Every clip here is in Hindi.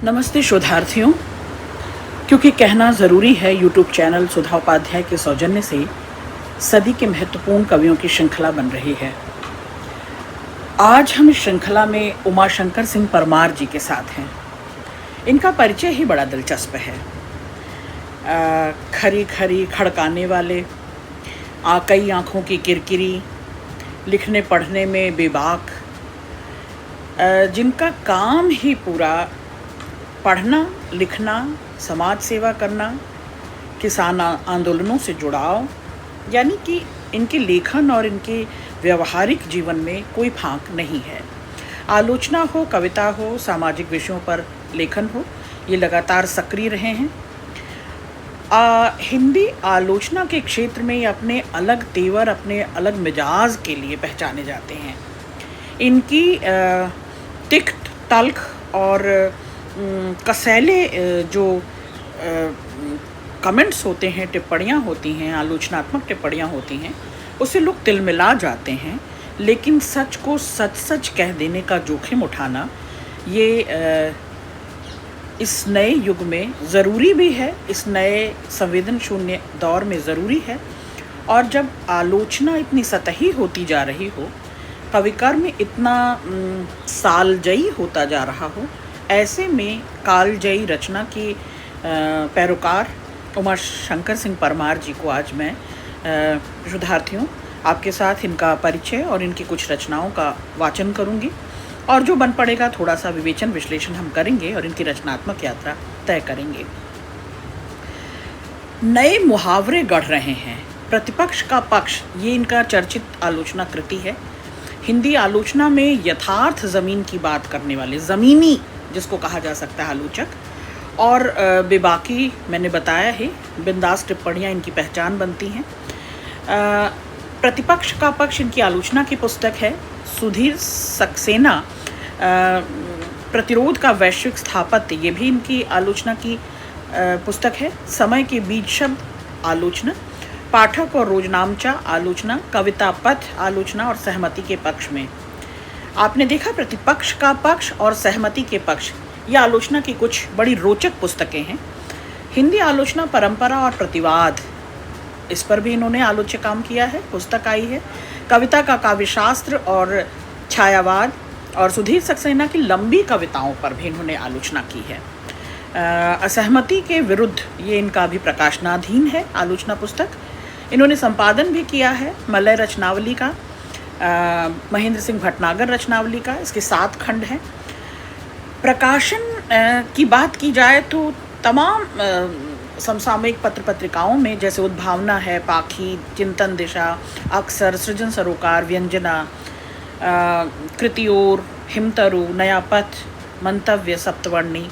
नमस्ते शोधार्थियों। क्योंकि कहना ज़रूरी है, यूट्यूब चैनल सुधा उपाध्याय के सौजन्य से सदी के महत्वपूर्ण कवियों की श्रृंखला बन रही है। आज हम इस श्रृंखला में उमाशंकर सिंह परमार जी के साथ हैं। इनका परिचय ही बड़ा दिलचस्प है। खरी खरी खड़काने वाले, कई आँखों की किरकिरी, लिखने पढ़ने में बेबाक, जिनका काम ही पूरा पढ़ना, लिखना, समाज सेवा करना, किसान आंदोलनों से जुड़ाव, यानी कि इनके लेखन और इनके व्यवहारिक जीवन में कोई फांक नहीं है। आलोचना हो, कविता हो, सामाजिक विषयों पर लेखन हो, ये लगातार सक्रिय रहे हैं। हिंदी आलोचना के क्षेत्र में ये अपने अलग तेवर, अपने अलग मिजाज के लिए पहचाने जाते हैं। इनकी तिख्त, तल्ख और कसैले जो कमेंट्स होते हैं, टिप्पणियाँ होती हैं, आलोचनात्मक टिप्पणियाँ होती हैं, उससे लोग तिलमिला जाते हैं। लेकिन सच को सच सच कह देने का जोखिम उठाना ये इस नए युग में ज़रूरी भी है, इस नए संवेदन शून्य दौर में ज़रूरी है। और जब आलोचना इतनी सतही होती जा रही हो, कविकर्म इतना सालजयी होता जा रहा हो, ऐसे में कालजयी रचना की पैरोकार उमाशंकर सिंह परमार जी को आज मैं शोधार्थियों आपके साथ इनका परिचय और इनकी कुछ रचनाओं का वाचन करूंगी, और जो बन पड़ेगा थोड़ा सा विवेचन विश्लेषण हम करेंगे और इनकी रचनात्मक यात्रा तय करेंगे। नए मुहावरे गढ़ रहे हैं, प्रतिपक्ष का पक्ष, ये इनका चर्चित आलोचना कृति है। हिंदी आलोचना में यथार्थ ज़मीन की बात करने वाले, ज़मीनी जिसको कहा जा सकता है आलोचक, और बेबाकी मैंने बताया है, बिंदास टिप्पणियाँ इनकी पहचान बनती हैं। प्रतिपक्ष का पक्ष इनकी आलोचना की पुस्तक है। सुधीर सक्सेना प्रतिरोध का वैश्विक स्थापत्य, ये भी इनकी आलोचना की पुस्तक है। समय के बीज शब्द आलोचना, पाठक और रोजनामचा आलोचना, कविता पथ आलोचना और सहमति के पक्ष में। आपने देखा, प्रतिपक्ष का पक्ष और सहमति के पक्ष, ये आलोचना की कुछ बड़ी रोचक पुस्तकें हैं। हिंदी आलोचना परंपरा और प्रतिवाद, इस पर भी इन्होंने आलोच्य काम किया है, पुस्तक आई है। कविता का काव्यशास्त्र और छायावाद, और सुधीर सक्सेना की लंबी कविताओं पर भी इन्होंने आलोचना की है। असहमति के विरुद्ध, ये इनका अभी प्रकाशनाधीन है आलोचना पुस्तक। इन्होंने संपादन भी किया है मलय रचनावली का, महेंद्र सिंह भटनागर रचनावली का। इसके 7 खंड हैं। प्रकाशन की बात की जाए तो तमाम समसामयिक पत्र पत्रिकाओं में, जैसे उद्भावना है, पाखी, चिंतन दिशा, अक्सर, सृजन सरोकार, व्यंजना, कृतियोर, हिमतरु, नया पथ, मंतव्य, सप्तपर्णी,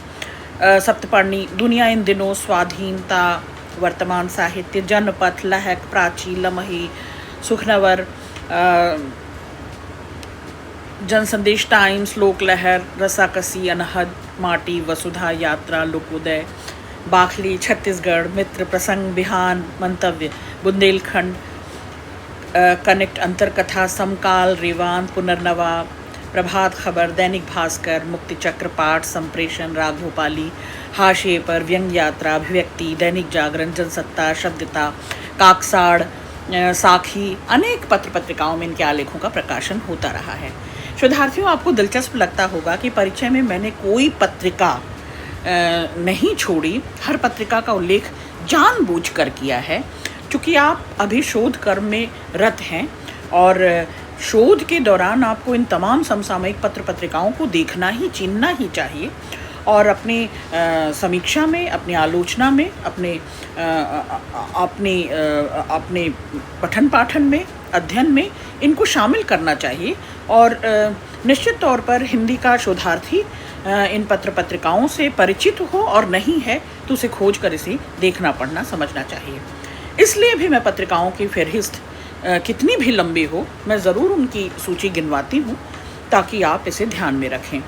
दुनिया इन दिनों, स्वाधीनता, वर्तमान साहित्य, जनपथ, लहक, प्राची, लमही, सुखनवर, जनसंदेश टाइम्स, लोक लहर, रसाकसी, अनहद, माटी, वसुधा, यात्रा, लोकोदय, बाखली, छत्तीसगढ़, मित्र, प्रसंग, बिहान, मंतव्य, बुंदेलखंड, कनेक्ट, अंतरकथा, समकाल, रेवान, पुनर्नवा, प्रभात खबर, दैनिक भास्कर, मुक्ति चक्र, पाठ, संप्रेषण, राघोपाली, हाशिए पर, व्यंग यात्रा, अभिव्यक्ति, दैनिक जागरण, जनसत्ता, शब्दता, काकसाड़, साखी, अनेक पत्र पत्रिकाओं में इनके आलेखों का प्रकाशन होता रहा है। शोधार्थियों, आपको दिलचस्प लगता होगा कि परिचय में मैंने कोई पत्रिका नहीं छोड़ी, हर पत्रिका का उल्लेख जानबूझकर किया है, क्योंकि आप अभी शोध कर्म में रत हैं और शोध के दौरान आपको इन तमाम समसामयिक पत्र पत्रिकाओं को देखना ही, चिन्हना ही चाहिए, और अपनी समीक्षा में, अपनी आलोचना में, अपने पठन पाठन में, अध्ययन में इनको शामिल करना चाहिए। और निश्चित तौर पर हिंदी का शोधार्थी इन पत्र पत्रिकाओं से परिचित हो, और नहीं है तो उसे खोज कर इसे देखना, पढ़ना, समझना चाहिए। इसलिए भी मैं पत्रिकाओं की फहरिस्त कितनी भी लंबी हो, मैं ज़रूर उनकी सूची गिनवाती हूँ, ताकि आप इसे ध्यान में रखें।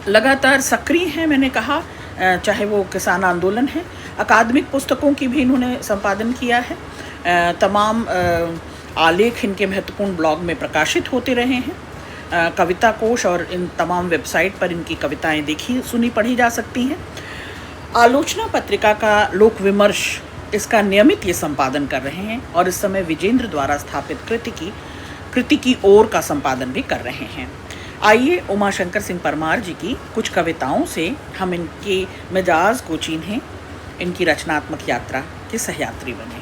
लगातार सक्रिय हैं, मैंने कहा, चाहे वो किसान आंदोलन है, अकादमिक पुस्तकों की भी इन्होंने संपादन किया है। तमाम आलेख इनके महत्वपूर्ण ब्लॉग में प्रकाशित होते रहे हैं। कविता कोश और इन तमाम वेबसाइट पर इनकी कविताएं देखी सुनी पढ़ी जा सकती हैं। आलोचना पत्रिका का लोक विमर्श इसका नियमित ये संपादन कर रहे हैं और इस समय विजेंद्र द्वारा स्थापित कृति की ओर का संपादन भी कर रहे हैं। आइए उमाशंकर सिंह परमार जी की कुछ कविताओं से हम इनके मिजाज को चिन्हें, इनकी रचनात्मक यात्रा के सहयात्री बने।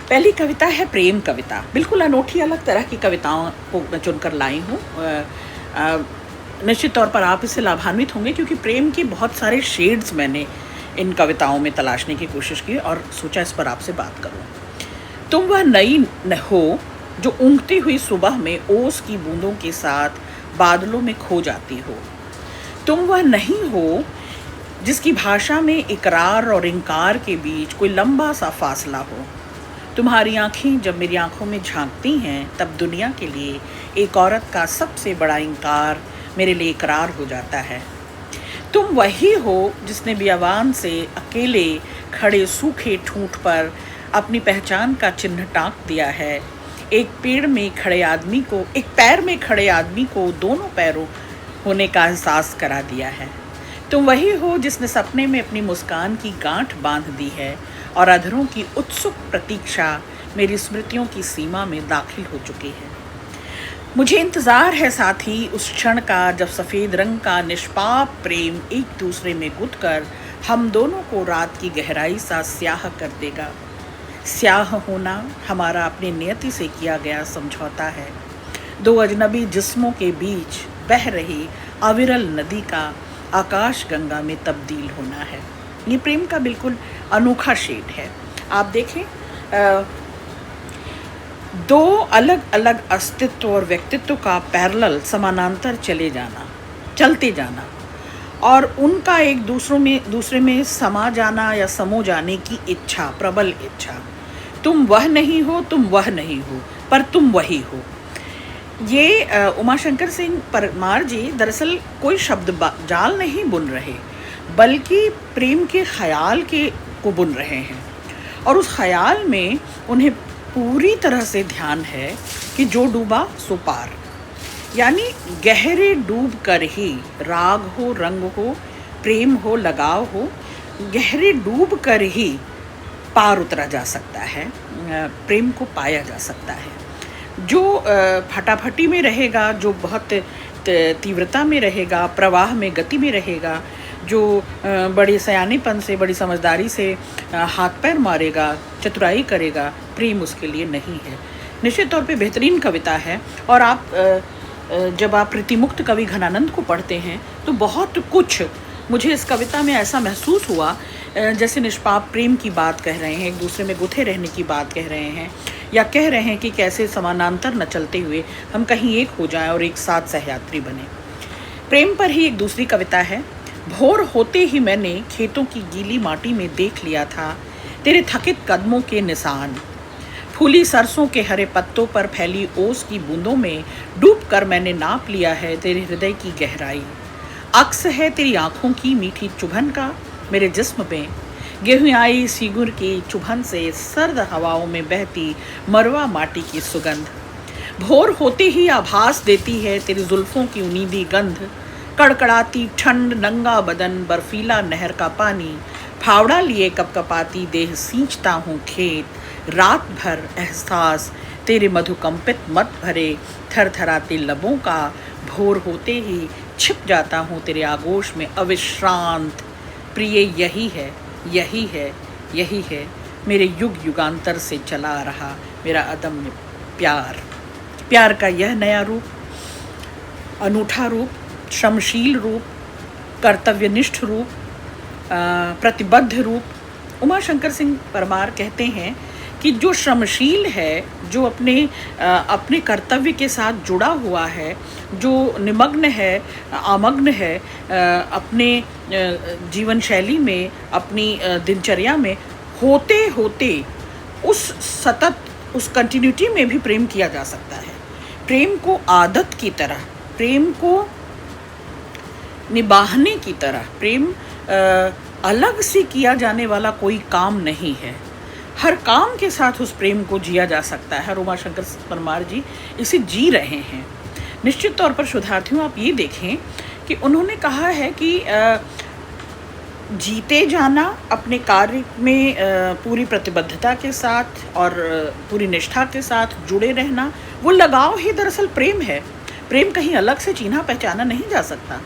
पहली कविता है प्रेम कविता। बिल्कुल अनोखी अलग तरह की कविताओं को मैं चुनकर लाई हूँ। निश्चित तौर पर आप इससे लाभान्वित होंगे क्योंकि प्रेम के बहुत सारे शेड्स मैंने इन कविताओं में तलाशने की कोशिश की और सोचा इस पर आपसे बात करूँ। तुम वह नई हो जो ऊँघती हुई सुबह में ओस की बूंदों के साथ बादलों में खो जाती हो। तुम वह नहीं हो जिसकी भाषा में इकरार और इनकार के बीच कोई लंबा सा फासला हो। तुम्हारी आँखें जब मेरी आँखों में झांकती हैं तब दुनिया के लिए एक औरत का सबसे बड़ा इनकार मेरे लिए इकरार हो जाता है। तुम वही हो जिसने बियावान से अकेले खड़े सूखे ठूंठ पर अपनी पहचान का चिन्ह टाँक दिया है। एक पैर में खड़े आदमी को दोनों पैरों होने का एहसास करा दिया है। तुम वही हो जिसने सपने में अपनी मुस्कान की गांठ बांध दी है और अधरों की उत्सुक प्रतीक्षा मेरी स्मृतियों की सीमा में दाखिल हो चुकी है। मुझे इंतज़ार है साथ ही उस क्षण का जब सफ़ेद रंग का निष्पाप प्रेम एक दूसरे में गुथकर हम दोनों को रात की गहराई सा स्याह कर देगा। स्याह होना हमारा अपनी नियति से किया गया समझौता है। दो अजनबी जिस्मों के बीच बह रही अविरल नदी का आकाश गंगा में तब्दील होना है। ये प्रेम का बिल्कुल अनोखा शेड है। आप देखें, दो अलग अलग अस्तित्व और व्यक्तित्व का पैरेलल समानांतर चलते जाना और उनका एक दूसरे में समा जाना या समो जाने की इच्छा, प्रबल इच्छा। तुम वह नहीं हो, पर तुम वही हो। ये उमाशंकर सिंह परमार जी दरअसल कोई शब्द जाल नहीं बुन रहे, बल्कि प्रेम के ख्याल को बुन रहे हैं और उस ख्याल में उन्हें पूरी तरह से ध्यान है कि जो डूबा सो पार, यानी गहरे डूब कर ही राग हो, रंग हो, प्रेम हो, लगाव हो, गहरे डूब कर ही पार उतरा जा सकता है, प्रेम को पाया जा सकता है। जो फटाफटी में रहेगा, जो बहुत तीव्रता में रहेगा, प्रवाह में, गति में रहेगा, जो बड़े सयानेपन से, बड़ी समझदारी से हाथ पैर मारेगा, चतुराई करेगा, प्रेम उसके लिए नहीं है। निश्चित तौर पे बेहतरीन कविता है और जब आप प्रीतिमुक्त कवि घनानंद को पढ़ते हैं तो बहुत कुछ मुझे इस कविता में ऐसा महसूस हुआ जैसे निष्पाप प्रेम की बात कह रहे हैं, एक दूसरे में गुथे रहने की बात कह रहे हैं, या कह रहे हैं कि कैसे समानांतर न चलते हुए हम कहीं एक हो जाएं और एक साथ सहयात्री बने। प्रेम पर ही एक दूसरी कविता है। भोर होते ही मैंने खेतों की गीली माटी में देख लिया था तेरे थकित कदमों के निशान। फूली सरसों के हरे पत्तों पर फैली ओस की बूंदों में डूबकर मैंने नाप लिया है तेरे हृदय की गहराई। अक्स है तेरी आँखों की मीठी चुभन का मेरे जिस्म पे, गेहूं आई सीगुर की चुभन से सर्द हवाओं में बहती मरवा माटी की सुगंध। भोर होते ही आभास देती है तेरी जुल्फों की उनीदी गंध। कड़कड़ाती ठंड, नंगा बदन, बर्फीला नहर का पानी, फावड़ा लिए कपकपाती देह सींचता हूँ खेत। रात भर एहसास तेरे मधुकंपित मत भरे थरथराते लबों का, भोर होते ही छिप जाता हूँ तेरे आगोश में अविश्रांत। प्रिय यही है, यही है, यही है मेरे युग युगांतर से चला आ रहा मेरा अदम्य प्यार। प्यार का यह नया रूप, अनूठा रूप, श्रमशील रूप, कर्तव्यनिष्ठ रूप, प्रतिबद्ध रूप। उमाशंकर सिंह परमार कहते हैं कि जो श्रमशील है, जो अपने कर्तव्य के साथ जुड़ा हुआ है, जो निमग्न है, आमग्न है अपने जीवन शैली में, अपनी दिनचर्या में, होते होते उस कंटिन्यूटी में भी प्रेम किया जा सकता है। प्रेम को आदत की तरह, प्रेम को निभाने की तरह, प्रेम अलग से किया जाने वाला कोई काम नहीं है। हर काम के साथ उस प्रेम को जिया जा सकता है और उमाशंकर परमार जी इसे जी रहे हैं। निश्चित तौर पर शोधार्थियों आप ये देखें कि उन्होंने कहा है कि जीते जाना, अपने कार्य में पूरी प्रतिबद्धता के साथ और पूरी निष्ठा के साथ जुड़े रहना, वो लगाव ही दरअसल प्रेम है। प्रेम कहीं अलग से चिन्हा पहचाना नहीं जा सकता।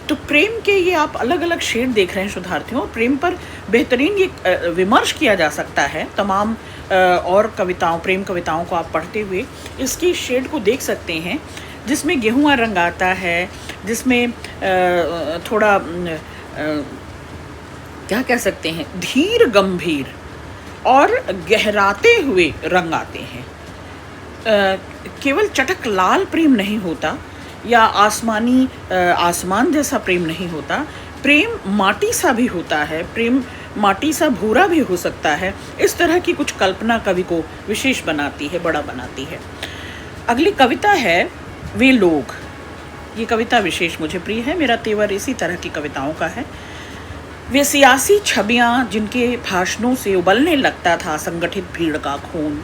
तो प्रेम के ये आप अलग अलग शेड देख रहे हैं शोधार्थियों। प्रेम पर बेहतरीन ये विमर्श किया जा सकता है। तमाम और कविताओं, प्रेम कविताओं को आप पढ़ते हुए इसकी शेड को देख सकते हैं, जिसमें गेहुआ रंग आता है, जिसमें थोड़ा क्या कह सकते हैं, धीर गंभीर और गहराते हुए रंग आते हैं। केवल चटक लाल प्रेम नहीं होता या आसमान जैसा प्रेम नहीं होता। प्रेम माटी सा भी होता है, प्रेम माटी सा भूरा भी हो सकता है। इस तरह की कुछ कल्पना कवि को विशेष बनाती है, बड़ा बनाती है। अगली कविता है वे लोग। ये कविता विशेष मुझे प्रिय है, मेरा तेवर इसी तरह की कविताओं का है। वे सियासी छवियां जिनके भाषणों से उबलने लगता था संगठित भीड़ का खून,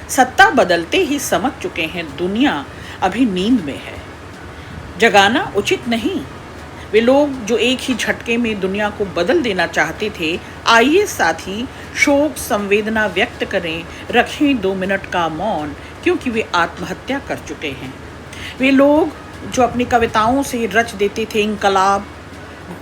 सत्ता बदलते ही समझ चुके हैं दुनिया अभी नींद में है, जगाना उचित नहीं। वे लोग जो एक ही झटके में दुनिया को बदल देना चाहते थे, आइए साथी शोक संवेदना व्यक्त करें, रखें 2 मिनट का मौन, क्योंकि वे आत्महत्या कर चुके हैं। वे लोग जो अपनी कविताओं से रच देते थे इंकलाब,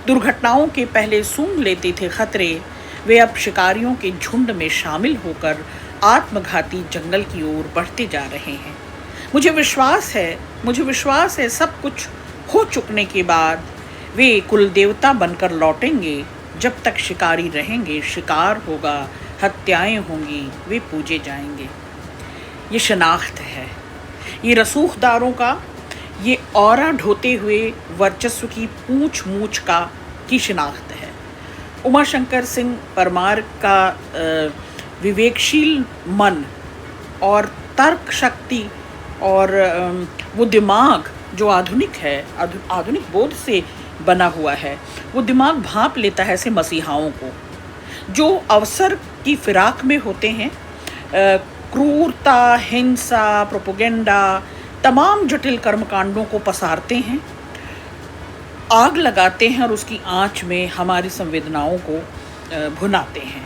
दुर्घटनाओं के पहले सूंघ लेते थे खतरे, वे अब शिकारियों के झुंड में शामिल होकर आत्मघाती जंगल की ओर बढ़ते जा रहे हैं। मुझे विश्वास है सब कुछ हो चुकने के बाद वे कुल देवता बनकर लौटेंगे। जब तक शिकारी रहेंगे शिकार होगा, हत्याएं होंगी, वे पूजे जाएंगे। ये शनाख्त है, ये रसूखदारों का, ये औरा ढोते हुए वर्चस्व की पूंछ मूछ की शिनाख्त है। उमाशंकर सिंह परमार का विवेकशील मन और तर्क शक्ति और वो दिमाग जो आधुनिक है, आधुनिक बोध से बना हुआ है, वो दिमाग भांप लेता है ऐसे मसीहाओं को जो अवसर की फिराक में होते हैं। क्रूरता, हिंसा, प्रोपोगेंडा, तमाम जटिल कर्मकांडों को पसारते हैं, आग लगाते हैं और उसकी आंच में हमारी संवेदनाओं को भुनाते हैं।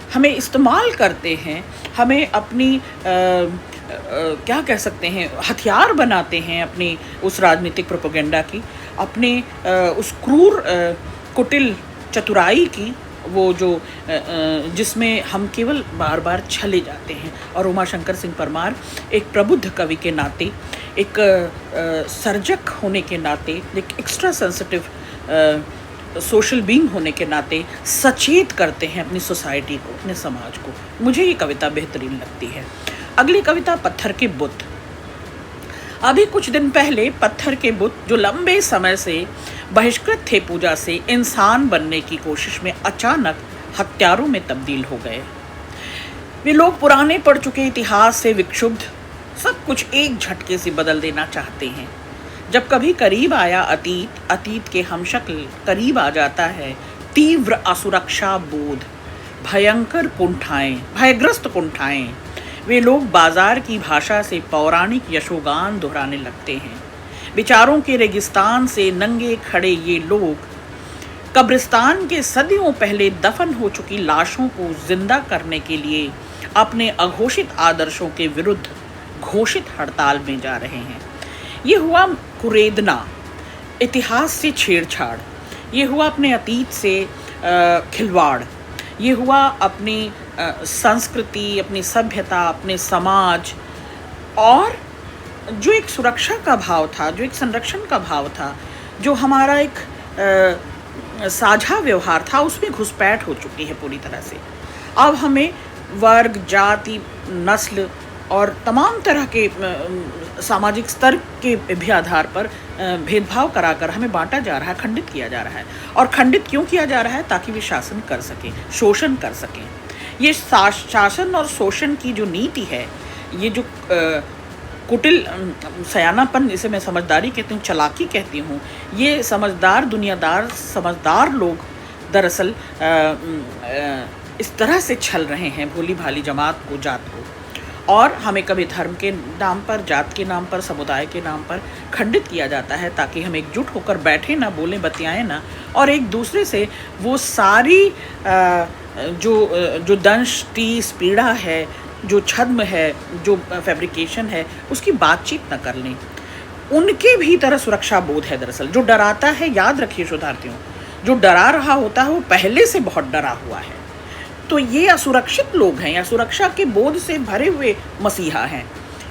हमें इस्तेमाल करते हैं, हमें अपनी क्या कह सकते हैं, हथियार बनाते हैं अपनी उस राजनीतिक प्रोपेगेंडा की, अपने उस क्रूर कुटिल चतुराई की, वो जो जिसमें हम केवल बार बार छले जाते हैं। और उमाशंकर सिंह परमार एक प्रबुद्ध कवि के नाते, एक सर्जक होने के नाते, एक एक्स्ट्रा सेंसिटिव सोशल बीइंग होने के नाते सचेत करते हैं अपनी सोसाइटी को, अपने समाज को। मुझे ये कविता बेहतरीन लगती है। अगली कविता पत्थर के बुत। अभी कुछ दिन पहले पत्थर के बुत जो लंबे समय से बहिष्कृत थे पूजा से, इंसान बनने की कोशिश में अचानक हत्यारों में तब्दील हो गए। वे लोग पुराने पड़ चुके इतिहास से विक्षुब्ध सब कुछ एक झटके से बदल देना चाहते हैं। जब कभी करीब आया अतीत के हमशक्ल करीब आ जाता है, तीव्र असुरक्षा बोध, भयग्रस्त कुंठाएं, वे लोग बाजार की भाषा से पौराणिक यशोगान दोहराने लगते हैं। विचारों के रेगिस्तान से नंगे खड़े ये लोग कब्रिस्तान के सदियों पहले दफन हो चुकी लाशों को जिंदा करने के लिए अपने अघोषित आदर्शों के विरुद्ध घोषित हड़ताल में जा रहे हैं। ये हुआ कुरेदना, इतिहास से छेड़छाड़, ये हुआ अपने अतीत से खिलवाड़, ये हुआ अपनी संस्कृति, अपनी सभ्यता, अपने समाज और जो एक सुरक्षा का भाव था, जो एक संरक्षण का भाव था, जो हमारा एक साझा व्यवहार था, उसमें घुसपैठ हो चुकी है पूरी तरह से। अब हमें वर्ग, जाति, नस्ल और तमाम तरह के सामाजिक स्तर के भी आधार पर भेदभाव कराकर हमें बांटा जा रहा है, खंडित किया जा रहा है। और खंडित क्यों किया जा रहा है? ताकि वे शासन कर सकें, शोषण कर सकें। ये शासन और शोषण की जो नीति है, ये जो कुटिल सयानापन, इसे मैं समझदारी कहती हूँ, चालाकी कहती हूँ, ये समझदार लोग दरअसल इस तरह से छल रहे हैं भोली भाली जमात को, जात को। और हमें कभी धर्म के नाम पर, जात के नाम पर, समुदाय के नाम पर खंडित किया जाता है, ताकि हम एकजुट होकर बैठे ना, बोलें, बतियाएं ना, और एक दूसरे से वो सारी जो दंश, टीस, पीड़ा है, जो छद्म है, जो फैब्रिकेशन है, उसकी बातचीत ना कर लें। उनके भीतर सुरक्षा बोध है। दरअसल जो डराता है, याद रखिए शोधार्थियों, जो डरा रहा होता है वो पहले से बहुत डरा हुआ है। तो ये असुरक्षित लोग हैं, या सुरक्षा के बोध से भरे हुए मसीहा हैं।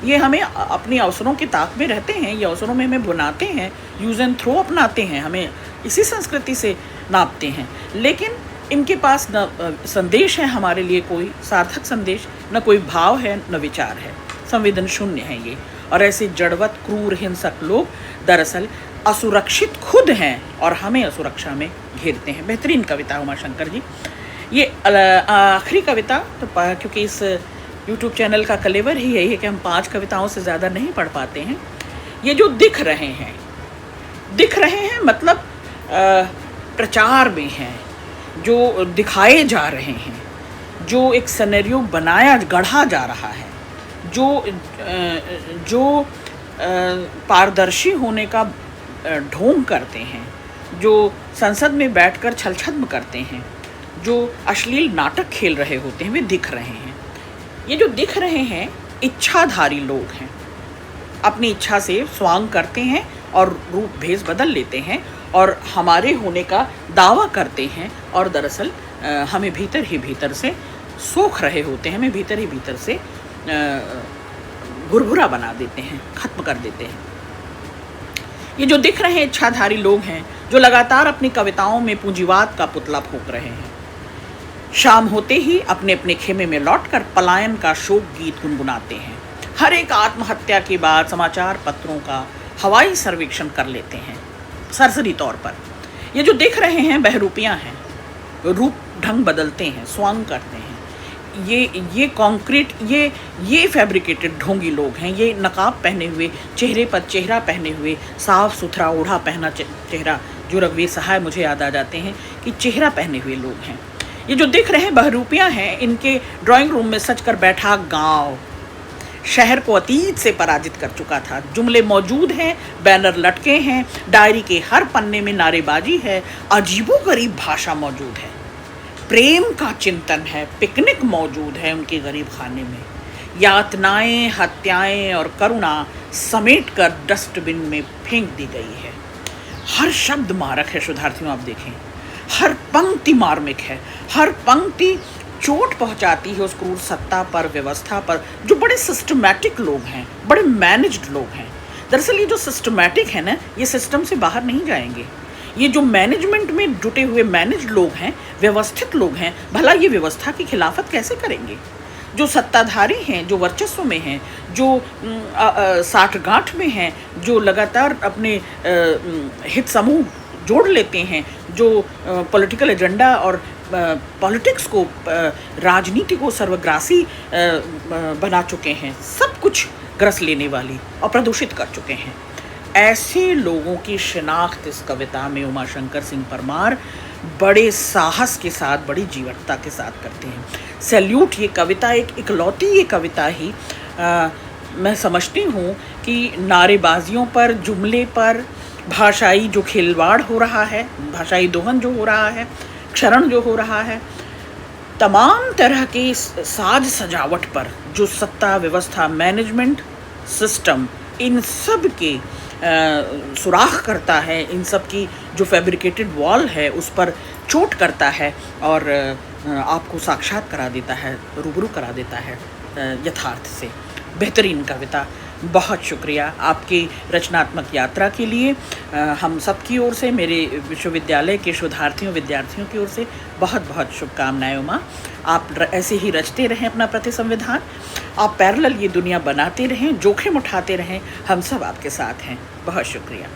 ये हमें अपने अवसरों की ताक में रहते हैं, ये अवसरों में हमें भुनाते हैं, यूज़ एंड थ्रो अपनाते हैं, हमें इसी संस्कृति से नापते हैं। लेकिन इनके पास न संदेश है हमारे लिए, कोई सार्थक संदेश, न कोई भाव है, न विचार है, संवेदन शून्य है ये। और ऐसे जड़वत, क्रूर, हिंसक लोग दरअसल असुरक्षित खुद हैं और हमें असुरक्षा में घेरते हैं। बेहतरीन कविता उमाशंकर जी। ये आखिरी कविता, तो क्योंकि इस YouTube चैनल का कलेवर ही यही है कि हम 5 कविताओं से ज़्यादा नहीं पढ़ पाते हैं। ये जो दिख रहे हैं मतलब प्रचार में हैं, जो दिखाए जा रहे हैं, जो एक सिनेरियो गढ़ा जा रहा है, जो पारदर्शी होने का ढोंग करते हैं, जो संसद में बैठकर छलछद्म करते हैं, जो अश्लील नाटक खेल रहे होते हैं, वे दिख रहे हैं। ये जो दिख रहे हैं इच्छाधारी लोग हैं, अपनी इच्छा से स्वांग करते हैं और रूप भेष बदल लेते हैं और हमारे होने का दावा करते हैं, और दरअसल हमें भीतर ही भीतर से सोख रहे होते हैं, हमें भीतर ही भीतर से भुरभुरा बना देते हैं, खत्म कर देते हैं। ये जो दिख रहे हैं इच्छाधारी लोग हैं, जो लगातार अपनी कविताओं में पूंजीवाद का पुतला फूंक रहे हैं। शाम होते ही अपने अपने खेमे में लौटकर पलायन का शोक गीत गुनगुनाते हैं। हर एक आत्महत्या के बाद समाचार पत्रों का हवाई सर्वेक्षण कर लेते हैं सरसरी तौर पर। ये जो दिख रहे हैं बहरूपियां हैं, रूप ढंग बदलते हैं, स्वांग करते हैं। ये कॉन्क्रीट, ये फैब्रिकेटेड ढोंगी लोग हैं। ये नकाब पहने हुए, चेहरे पर चेहरा पहने हुए, साफ सुथरा ओढ़ा पहना चेहरा, जो रघुवीर सहाय मुझे याद आ जाते हैं कि चेहरा पहने हुए लोग हैं। ये जो दिख रहे हैं बहरूपियां हैं, इनके ड्राइंग रूम में सज कर बैठा गांव शहर को अतीत से पराजित कर चुका था। जुमले मौजूद हैं, बैनर लटके हैं, डायरी के हर पन्ने में नारेबाजी है, अजीबोगरीब भाषा मौजूद है, प्रेम का चिंतन है, पिकनिक मौजूद है उनके गरीब खाने में। यातनाएं, हत्याएं और करुणा समेट कर डस्टबिन में फेंक दी गई है। हर शब्द मारक है शोधार्थियों, आप देखें, हर पंक्ति मार्मिक है, हर पंक्ति चोट पहुंचाती है उस क्रूर सत्ता पर, व्यवस्था पर, जो बड़े सिस्टमैटिक लोग हैं, बड़े मैनेज्ड लोग हैं। दरअसल ये जो सिस्टमैटिक है ना, ये सिस्टम से बाहर नहीं जाएंगे। ये जो मैनेजमेंट में जुटे हुए मैनेज्ड लोग हैं, व्यवस्थित लोग हैं, भला ये व्यवस्था की खिलाफत कैसे करेंगे? जो सत्ताधारी हैं, जो वर्चस्व में हैं, जो साठगांठ में हैं, जो लगातार अपने हित समूह जोड़ लेते हैं, जो पॉलिटिकल एजेंडा और पॉलिटिक्स को, राजनीति को सर्वग्रासी बना चुके हैं, सब कुछ ग्रस लेने वाली और प्रदूषित कर चुके हैं। ऐसे लोगों की शिनाख्त इस कविता में उमाशंकर सिंह परमार बड़े साहस के साथ, बड़ी जीवटता के साथ करते हैं। सैल्यूट। ये कविता एक इकलौती ये कविता ही मैं समझती हूँ कि नारेबाजियों पर, जुमले पर, भाषाई जो खिलवाड़ हो रहा है, भाषाई दोहन जो हो रहा है, क्षरण जो हो रहा है, तमाम तरह की साज सजावट पर जो सत्ता व्यवस्था, मैनेजमेंट सिस्टम, इन सब के सुराख करता है, इन सब की जो फैब्रिकेटेड वॉल है उस पर चोट करता है और आपको साक्षात करा देता है, रूबरू करा देता है यथार्थ से। बेहतरीन कविता। बहुत शुक्रिया आपकी रचनात्मक यात्रा के लिए। हम सब की ओर से, मेरे विश्वविद्यालय के शोधार्थियों, विद्यार्थियों की ओर से बहुत बहुत शुभकामनाएं। उमा, आप ऐसे ही रचते रहें अपना प्रति संविधान, आप पैरेलल ये दुनिया बनाते रहें, जोखिम उठाते रहें, हम सब आपके साथ हैं। बहुत शुक्रिया।